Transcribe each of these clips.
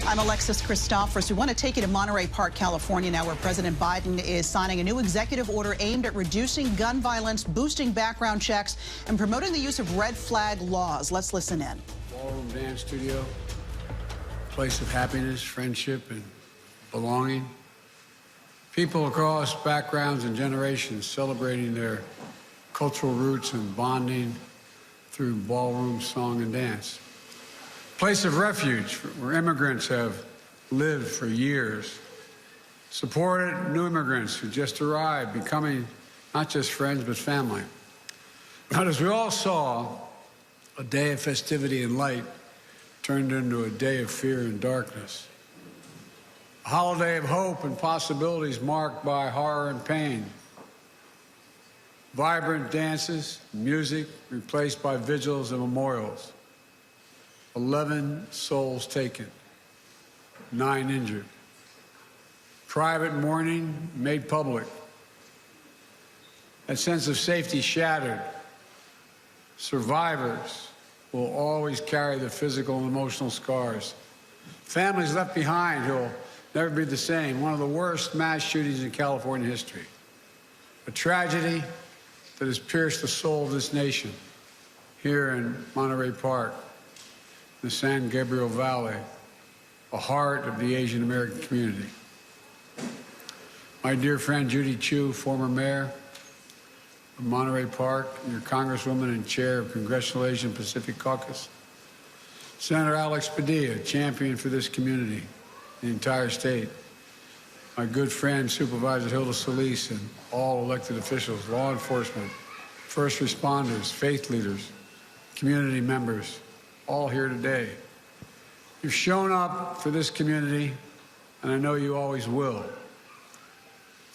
I'm Alexis Christophers. We want to take you to Monterey Park, California now, where President Biden is signing a new executive order aimed at reducing gun violence, boosting background checks, and promoting the use of red flag laws. Let's listen in. Ballroom Dance Studio, place of happiness, friendship, and belonging. People across backgrounds and generations celebrating their cultural roots and bonding through ballroom song and dance. Place of refuge where immigrants have lived for years, supported new immigrants who just arrived, becoming not just friends but family. But as we all saw, a day of festivity and light turned into a day of fear and darkness. A holiday of hope and possibilities marked by horror and pain. Vibrant dances, music replaced by vigils and memorials. 11 souls taken, 9 injured. Private mourning made public. That sense of safety shattered. Survivors will always carry the physical and emotional scars. Families left behind who'll never be the same. One of the worst mass shootings in California history. A tragedy that has pierced the soul of this nation here in Monterey Park, the San Gabriel Valley, the heart of the Asian American community. My dear friend Judy Chu, former mayor of Monterey Park, your Congresswoman and chair of Congressional Asian Pacific Caucus. Senator Alex Padilla, champion for this community, the entire state. My good friend Supervisor Hilda Solis and all elected officials, law enforcement, first responders, faith leaders, community members, all here today. You've shown up for this community, and I know you always will.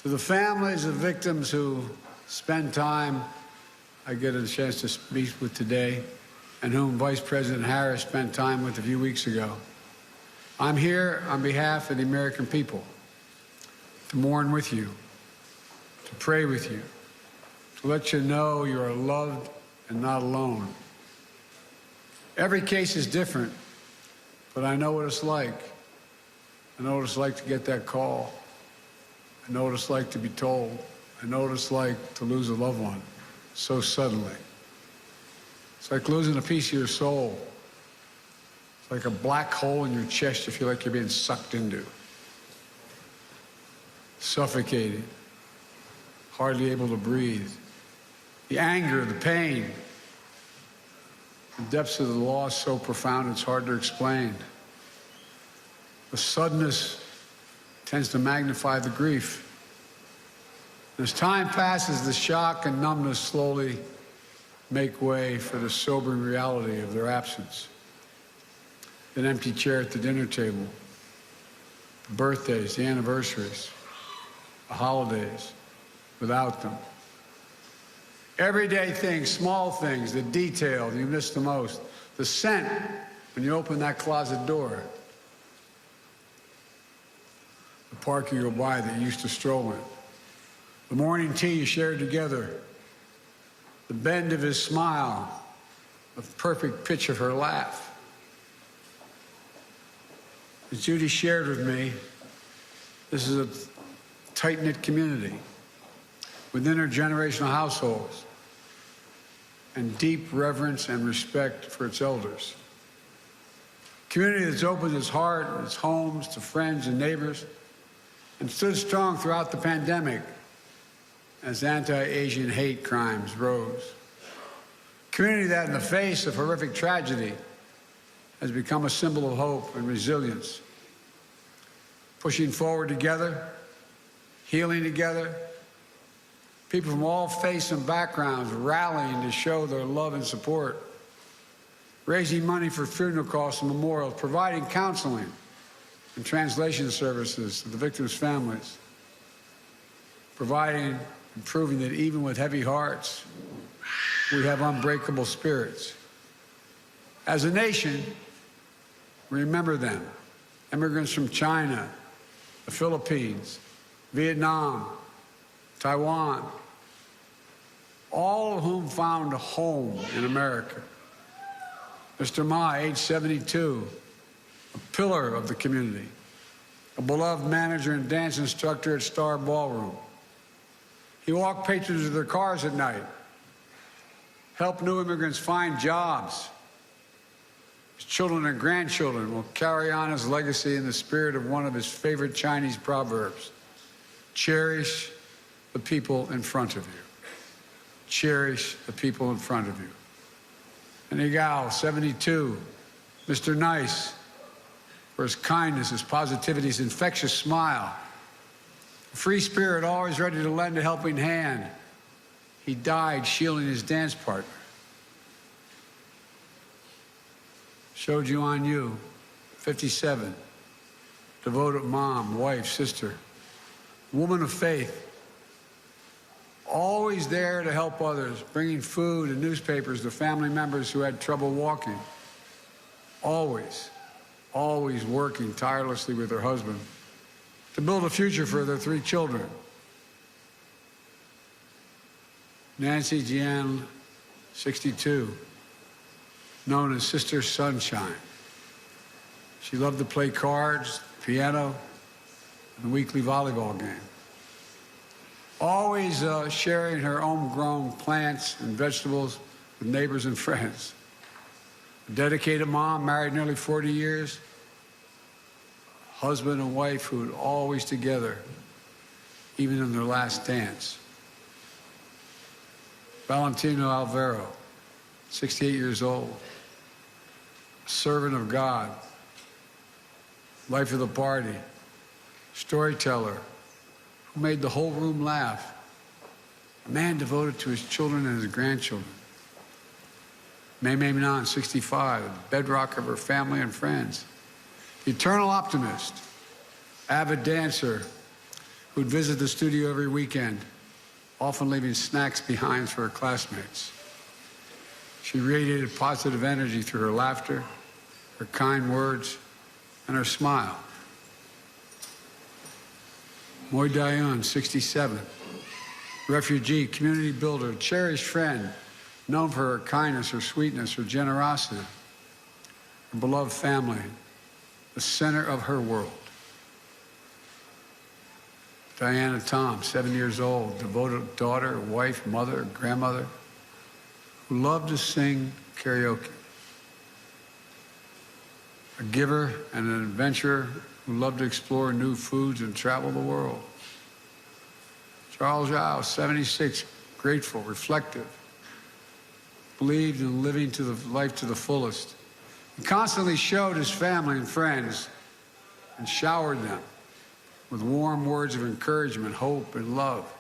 To the families of victims who spend time, I get a chance to speak with today, and whom Vice President Harris spent time with a few weeks ago. I'm here on behalf of the American people to mourn with you, to pray with you, to let you know you are loved and not alone. Every case is different, but I know what it's like. I know what it's like to get that call. I know what it's like to be told. I know what it's like to lose a loved one so suddenly. It's like losing a piece of your soul. It's like a black hole in your chest you feel like you're being sucked into. Suffocating, hardly able to breathe. The anger, the pain, the depths of the loss so profound it's hard to explain. The suddenness tends to magnify the grief. As time passes, the shock and numbness slowly make way for the sobering reality of their absence. An empty chair at the dinner table, the birthdays, the anniversaries, the holidays, without them. Everyday things, small things, the detail you miss the most. The scent when you open that closet door. The park you go by that you used to stroll in. The morning tea you shared together. The bend of his smile. The perfect pitch of her laugh. As Judy shared with me, this is a tight-knit community with intergenerational households and deep reverence and respect for its elders. A community that's opened its heart and its homes to friends and neighbors and stood strong throughout the pandemic as anti-Asian hate crimes rose. A community that, in the face of horrific tragedy, has become a symbol of hope and resilience. Pushing forward together, healing together, people from all faiths and backgrounds rallying to show their love and support, raising money for funeral costs and memorials, providing counseling and translation services to the victims' families, providing and proving that even with heavy hearts, we have unbreakable spirits. As a nation, remember them. Immigrants from China, the Philippines, Vietnam, Taiwan, all of whom found a home in America. Mr. Ma, age 72, a pillar of the community, a beloved manager and dance instructor at Star Ballroom. He walked patrons to their cars at night, helped new immigrants find jobs. His children and grandchildren will carry on his legacy in the spirit of one of his favorite Chinese proverbs: cherish the people in front of you. Cherish the people in front of you. And Igao, 72, Mr. Nice, for his kindness, his positivity, his infectious smile. A free spirit, always ready to lend a helping hand. He died shielding his dance partner. Shou Juan-Yu, 57, devoted mom, wife, sister, woman of faith, always there to help others, bringing food and newspapers to family members who had trouble walking. Always, always working tirelessly with her husband to build a future for their 3 children. Nancy Jian, 62, known as Sister Sunshine. She loved to play cards, piano, and the weekly volleyball game. Always sharing her homegrown plants and vegetables with neighbors and friends. A dedicated mom, married nearly 40 years. Husband and wife who were always together, even in their last dance. Valentino Alvaro, 68 years old. A servant of God. Life of the party. Storyteller who made the whole room laugh. A man devoted to his children and his grandchildren. Mei Nan, 65, the bedrock of her family and friends. The eternal optimist, avid dancer who'd visit the studio every weekend, often leaving snacks behind for her classmates. She radiated positive energy through her laughter, her kind words, and her smile. Moy Dayan, 67, refugee, community builder, cherished friend, known for her kindness, her sweetness, her generosity, her beloved family, the center of her world. Diana Tom, 7 years old, devoted daughter, wife, mother, grandmother, who loved to sing karaoke. A giver and an adventurer who loved to explore new foods and travel the world. Charles Zhao, 76, grateful, reflective, believed in living to the life to the fullest. He constantly showed his family and friends and showered them with warm words of encouragement, hope, and love.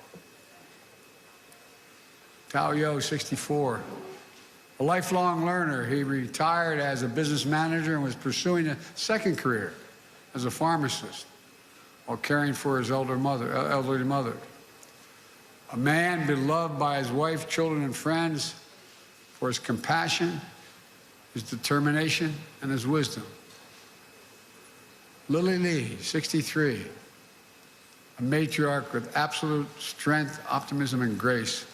Tao Yo, 64, a lifelong learner. He retired as a business manager and was pursuing a second career as a pharmacist while caring for his elderly mother. A man beloved by his wife, children, and friends for his compassion, his determination, and his wisdom. Lily Lee, 63, a matriarch with absolute strength, optimism, and grace.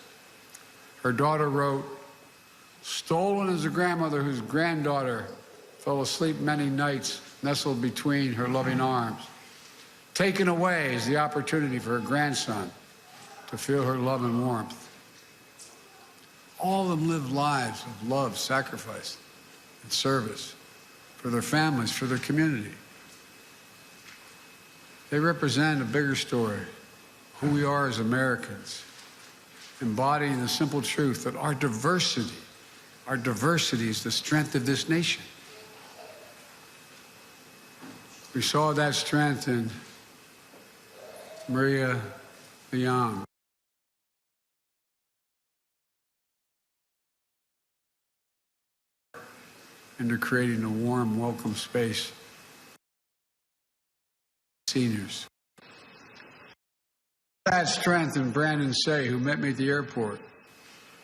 Her daughter wrote, "Stolen is a grandmother whose granddaughter fell asleep many nights nestled between her loving arms. Taken away is the opportunity for her grandson to feel her love and warmth." All of them lived lives of love, sacrifice, and service for their families, for their community. They represent a bigger story, who we are as Americans, embodying the simple truth that our diversity is the strength of this nation. We saw that strength in Maria Liang. Into creating a warm, welcome space. Seniors. That strength in Brandon Say, who met me at the airport,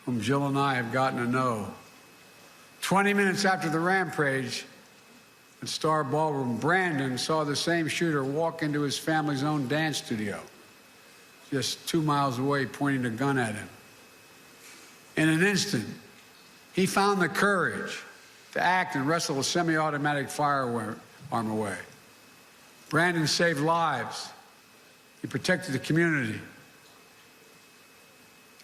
whom Jill and I have gotten to know. 20 minutes after the rampage at Star Ballroom, Brandon saw the same shooter walk into his family's own dance studio, just 2 miles away, pointing a gun at him. In an instant, he found the courage to act and wrestle a semi-automatic firearm harm away. Brandon saved lives. He protected the community.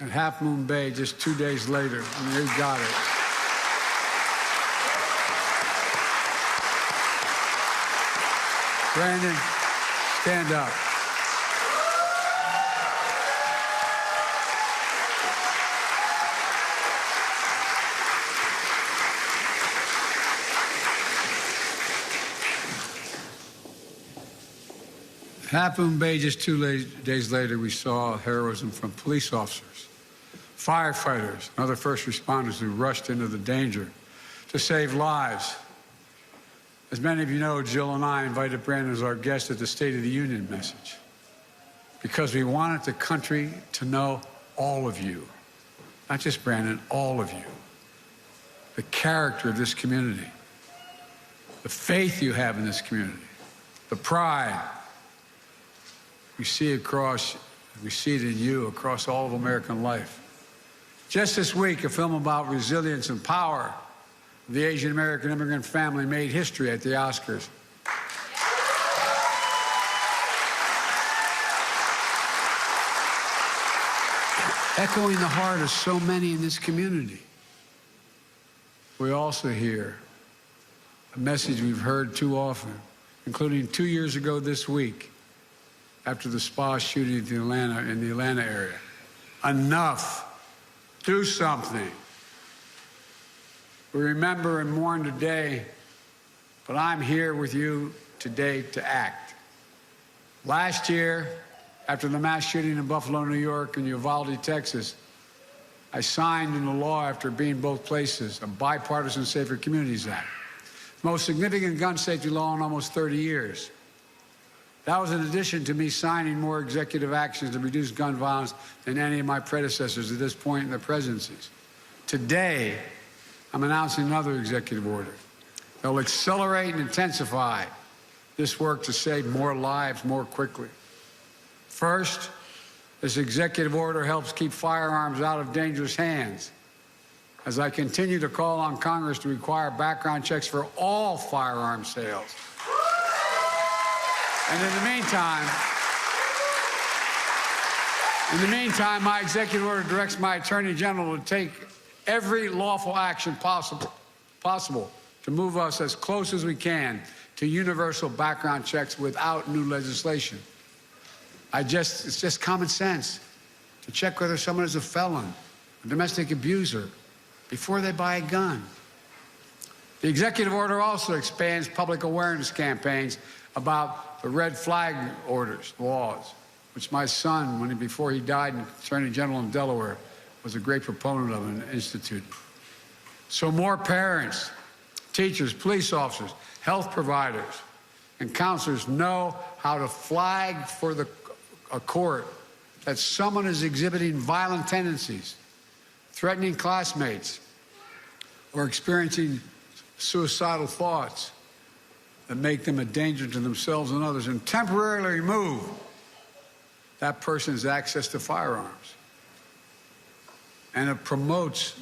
At Half Moon Bay, just 2 days later, he got it. Brandon, stand up. Half Moon Bay, just 2 days later, we saw heroism from police officers, firefighters, and other first responders who rushed into the danger to save lives. As many of you know, Jill and I invited Brandon as our guest at the State of the Union message because we wanted the country to know all of you, not just Brandon, all of you, the character of this community, the faith you have in this community, the pride. We see it in you across all of American life. Just this week, a film about resilience and power of the Asian American immigrant family made history at the Oscars. Echoing the heart of so many in this community. We also hear a message we've heard too often, including 2 years ago this week, after the spa shooting in the Atlanta area. Enough. Do something. We remember and mourn today, but I'm here with you today to act. Last year, after the mass shooting in Buffalo, New York, and Uvalde, Texas, I signed into law, after being both places, a bipartisan Safer Communities Act, the most significant gun safety law in almost 30 years. That was in addition to me signing more executive actions to reduce gun violence than any of my predecessors at this point in their presidencies. Today, I'm announcing another executive order that will accelerate and intensify this work to save more lives more quickly. First, this executive order helps keep firearms out of dangerous hands, as I continue to call on Congress to require background checks for all firearm sales. And in the meantime, my executive order directs my Attorney General to take every lawful action possible to move us as close as we can to universal background checks without new legislation. It's just common sense to check whether someone is a felon, a domestic abuser, before they buy a gun. The executive order also expands public awareness campaigns about the red flag laws, which my son, before he died, Attorney General in Delaware, was a great proponent of and instituted. So more parents, teachers, police officers, health providers, and counselors know how to flag for a court that someone is exhibiting violent tendencies, threatening classmates, or experiencing suicidal thoughts that make them a danger to themselves and others, and temporarily remove that person's access to firearms. And it promotes,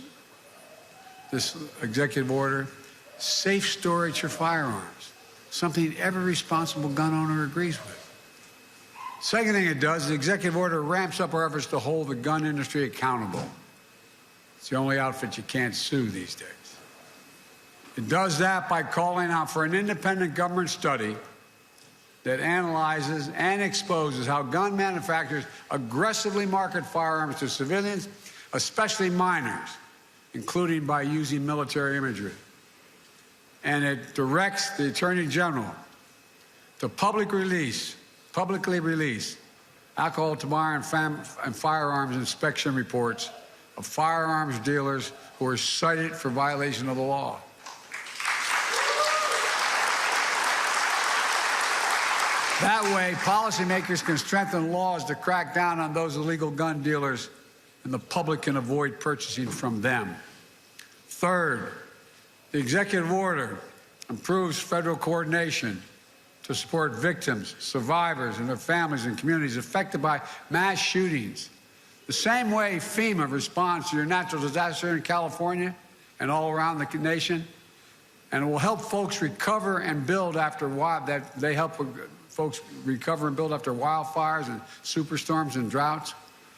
this executive order, safe storage for firearms, something every responsible gun owner agrees with. Second thing it does, the executive order ramps up our efforts to hold the gun industry accountable. It's the only outfit you can't sue these days. It does that by calling out for an independent government study that analyzes and exposes how gun manufacturers aggressively market firearms to civilians, especially minors, including by using military imagery. And it directs the Attorney General to publicly release alcohol, tobacco, and firearms inspection reports of firearms dealers who are cited for violation of the law. That way, policymakers can strengthen laws to crack down on those illegal gun dealers, and the public can avoid purchasing from them. Third, the executive order improves federal coordination to support victims, survivors, and their families and communities affected by mass shootings. The same way FEMA responds to your natural disaster in California and all around the nation, And it will help folks recover and build after they help folks recover and build after wildfires and superstorms and droughts.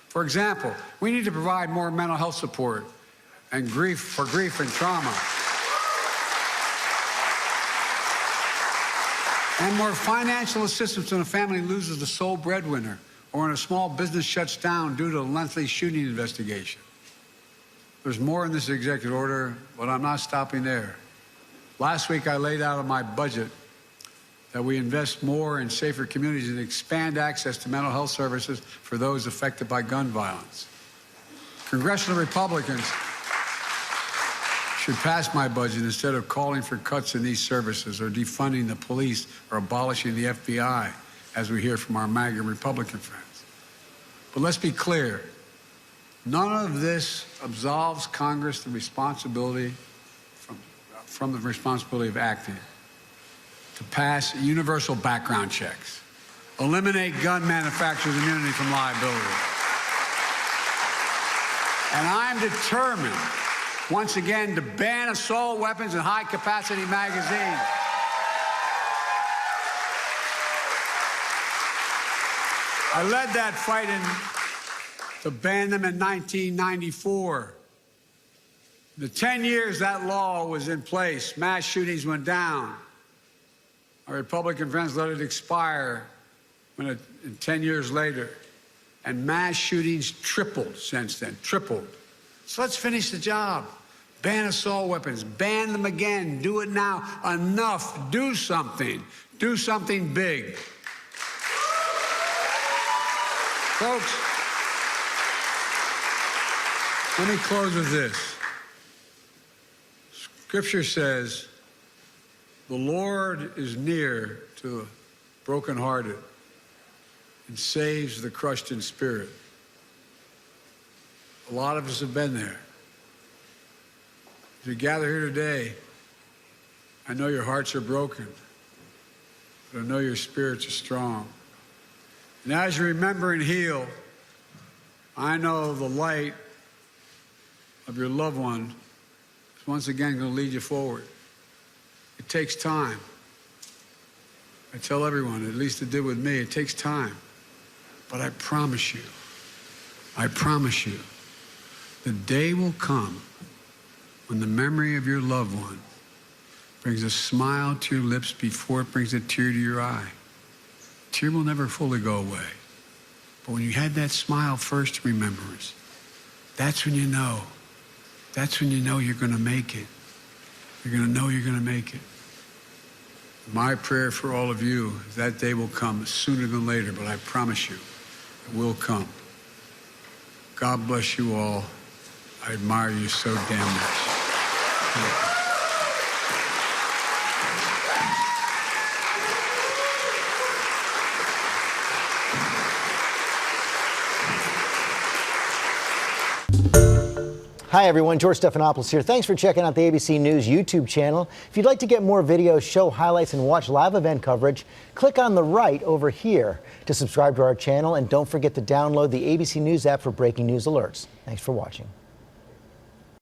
For example, we need to provide more mental health support and grief and trauma. And more financial assistance when a family loses the sole breadwinner or when a small business shuts down due to a lengthy shooting investigation. There's more in this executive order, but I'm not stopping there. Last week, I laid out in my budget that we invest more in safer communities and expand access to mental health services for those affected by gun violence. Congressional Republicans should pass my budget instead of calling for cuts in these services or defunding the police or abolishing the FBI, as we hear from our MAGA Republican friends. But let's be clear. None of this absolves Congress the responsibility from the responsibility of acting to pass universal background checks, eliminate gun manufacturers' immunity from liability. And I'm determined, once again, to ban assault weapons and high-capacity magazines. I led that fight to ban them in 1994. The 10 years that law was in place, mass shootings went down. Our Republican friends let it expire 10 years later. And mass shootings tripled since then, tripled. So let's finish the job. Ban assault weapons, ban them again, do it now. Enough, do something big. Folks, let me close with this. Scripture says, the Lord is near to the brokenhearted and saves the crushed in spirit. A lot of us have been there. As we gather here today, I know your hearts are broken, but I know your spirits are strong. And as you remember and heal, I know the light of your loved one is once again going to lead you forward. It takes time. I tell everyone, at least it did with me, it takes time. But I promise you, the day will come when the memory of your loved one brings a smile to your lips before it brings a tear to your eye. A tear will never fully go away. But when you had that smile first remembrance, that's when you know. That's when you know you're going to make it. You're going to know you're going to make it. My prayer for all of you is that day will come sooner than later, but I promise you, it will come. God bless you all. I admire you so damn much. Hi everyone, George Stephanopoulos here. Thanks for checking out the ABC News YouTube channel. If you'd like to get more videos, show highlights, and watch live event coverage, click on the right over here to subscribe to our channel, and don't forget to download the ABC News app for breaking news alerts. Thanks for watching.